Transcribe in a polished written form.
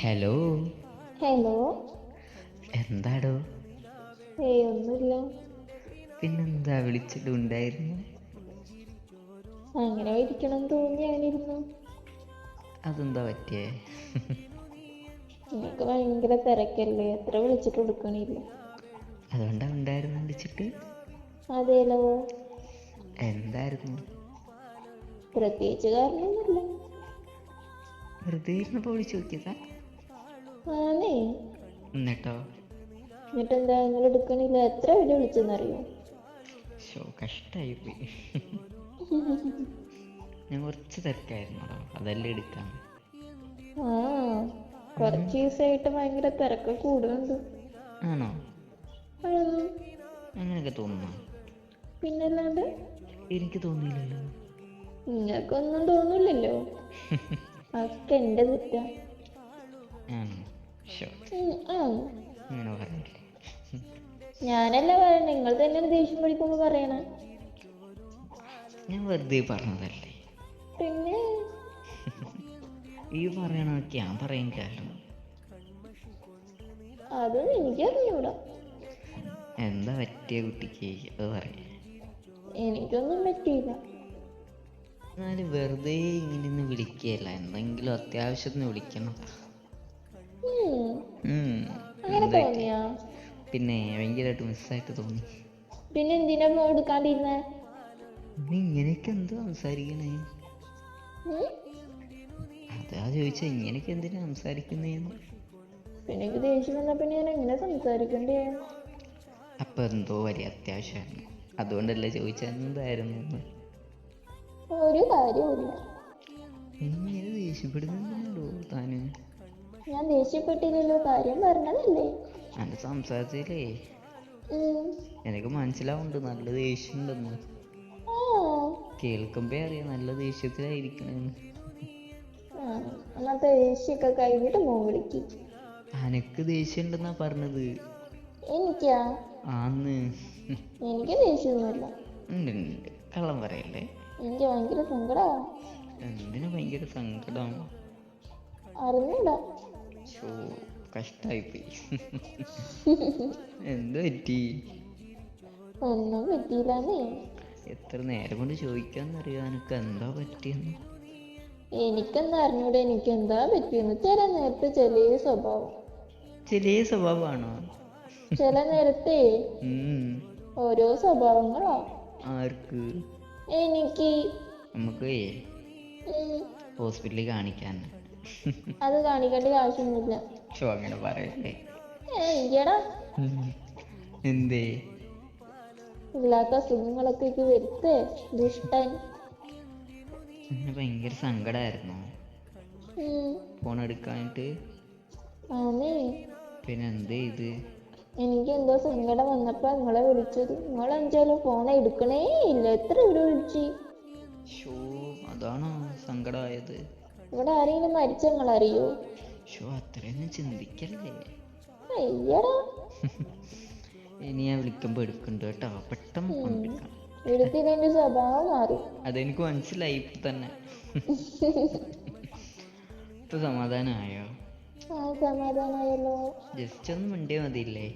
Hello. Hello. എന്താടോ? ഒന്നുമില്ല. പിന്നെന്താ വിളിച്ചിട്ടുണ്ടായിരുന്നു? അങ്ങനെ ഇരിക്കണം തോന്നി അങ്ങനെ ഇരുന്നു. അതെന്താ പറ്റിയേ? നിനക്ക് ഭയങ്കര തിരക്കല്ലേ, എത്ര വിളിച്ചിട്ട് എടുക്കണില്ല. അതുകൊണ്ടാ ഉണ്ടായിരുന്നു വിളിച്ചിട്ട്. അതേലോ. എന്തായിരുന്നു? പ്രത്യേകിച്ച് കാരണമൊന്നുമില്ല. വെറുതെ ഇരുന്നപ്പോൾ വിളിച്ചു നോക്കിയതാ. ആണേ. എന്നിട്ടോ? എന്നിട്ടെന്താ നിങ്ങൾ എടുക്കണില്ല? എത്ര വില വിളിച്ചെന്നറിയോ? കഷ്ടായി പോയി. ഞാൻ കുറച്ച് തിരക്കായിരുന്നോ, അതല്ലേ എടുക്കാൻ. ആ, കുറച്ച് ദിവസമായിട്ട് ഭയങ്കര തിരക്ക് കൂടുന്നുണ്ട്. ആണോ? ആണോ? അങ്ങനെയൊക്കെ തോന്നുന്നു. പിന്നല്ലാണ്ട്. എനിക്ക് തോന്നിയില്ലല്ലോ. നിങ്ങൾക്കൊന്നും തോന്നില്ലല്ലോ. അതൊക്കെ എന്റെ തെറ്റാ. ആണോ? അങ്ങനെ പറയില്ലേ. ഞാനല്ല പറയണ, നിങ്ങൾ തന്നെയാണ് ദേഷ്യം പിടിക്കുമ്പോ പറയണ. ഞാൻ വെറുതെ പറഞ്ഞതല്ലേ. പിന്നെ ഈ പറയണതൊക്കെ ഞാൻ പറയില്ലല്ലോ. അത് എനിക്കറിഞ്ഞൂടാ. എന്താ പറ്റിയ കുട്ടിക്ക് അത് പറയേ. എനിക്കൊന്നും പറ്റിയില്ല. എന്നാലും വെറുതെ ഇങ്ങനെ വിളിക്കുകയല്ല, എന്തെങ്കിലും അത്യാവശ്യത്തിന് വിളിക്കണം. അങ്ങനെ തോന്നിയാ? പിന്നെ ഭയങ്കരമായിട്ട് മിസ്സായിട്ട് തോന്നി. പിന്നെ എന്തിനാ ഫോൺ എടുക്കാണ്ടിരുന്നേ? നീ ഇങ്ങനെയൊക്കെ എന്താ സംസാരിക്കണേ? അതാ ചോദിച്ച ഇങ്ങനെയൊക്കെ എന്തിനാ സംസാരിക്കുന്നേന്ന്. പിന്നെ എനിക്ക് ദേഷ്യം വന്നാ പിന്നെ ഞാൻ എങ്ങനെ സംസാരിക്കണ്ടേ? അപ്പൊ എന്തോ വലിയ അത്യാവശ്യമാണ്, അതുകൊണ്ടല്ലേ ചോദിച്ച എന്തായിരുന്നു. ഒരു കാര്യമില്ല. ഇങ്ങനെ ദേഷ്യപ്പെടുന്നുണ്ടോ താന്? ഞാൻ ദേഷ്യപ്പെട്ടില്ലല്ലോ, കാര്യം പറഞ്ഞതല്ലേ. എൻ്റെ സംസാരത്തിലേ എനിക്ക് മനസ്സിലാവുന്നുണ്ട് നല്ല ദേഷ്യമുണ്ടെന്ന്. കേൾക്കുമ്പോ അറിയാം നല്ല ദേഷ്യത്തിലായിരിക്കണെന്ന്. എന്നാ ദേഷ്യമൊക്കെ കഴിഞ്ഞിട്ട് മോൻ വിളിക്ക്. അനക്ക് ദേഷ്യം ഉണ്ടെന്നാ പറഞ്ഞത്. എനിക്കാ? ആന്ന്. എനിക്ക് ദേഷ്യമൊന്നുമില്ല. ഉണ്ട്, കള്ളം പറയല്ലേ. എനിക്ക് ഭയങ്കര സങ്കടാ. എന്തിനാ ഭയങ്കര സങ്കടം? അറിഞ്ഞൂടാ. കഷ്ടായിപ്പോയി. എന്ത് പറ്റി? ഒന്നും പറ്റിയില്ലാന്നേ. എത്ര നേരം കൊണ്ട് ചോദിക്കാന്നറിയോ എനക്ക് എന്താ പറ്റിയെന്ന്. എനിക്കെന്താ അറിഞ്ഞൂടെ എനിക്ക് എന്താ പറ്റിയെന്ന്. ചില നേരത്തെ ചെറിയ സ്വഭാവം. ചെറിയ സ്വഭാവമാണോ? ചില നേരത്തെ ഓരോ സ്വഭാവങ്ങളാ. ആർക്ക്? എനിക്ക്. നമുക്ക് ഹോസ്പിറ്റലിൽ കാണിക്കാൻ. അത് കാണിക്കേണ്ട ആവശ്യമൊന്നുമില്ല. അങ്ങനെ പറയല്ലേ. ഇയ്യടാ. എന്തേ? ഇല്ലാത്ത അസുഖങ്ങളൊക്കെ എനിക്ക് വരുത്തേ ദുഷ്ടൻ. ഭയങ്കര സങ്കടായിരുന്നു ഫോൺ എടുക്കാനായിട്ട്. പിന്നെ എന്ത് ചെയ്ത്? എനിക്ക് എന്തോ സങ്കടം വന്നപ്പോ നിങ്ങളെ വിളിച്ചത്. നിങ്ങൾ എന്തായാലും ഫോൺ എടുക്കണേ ഇല്ല. എത്ര ഇവിടെ വിളിച്ചു. അതാണോ സങ്കടമായത്? ഇവിടെ ആരെങ്കിലും മരിച്ച നിങ്ങൾ അറിയോ? അത്രയൊന്നും ചിന്തിക്കല്ലേ. അയ്യടാ. ഇനി ഞാൻ വിളിക്കുമ്പോ എടുക്കണ്ട കേട്ടോ, പെട്ടെന്ന് എടുക്കണം. എടുത്തില്ലെന്റെ സ്വഭാവം മാറും. അതെനിക്ക് മനസ്സിലായി ഇപ്പൊ തന്നെ. ഇപ്പൊ സമാധാനമായോ? സമാധാനായല്ലോ. ജസ്റ്റ് ഒന്ന് മിണ്ടിയാ മതിയില്ലേ?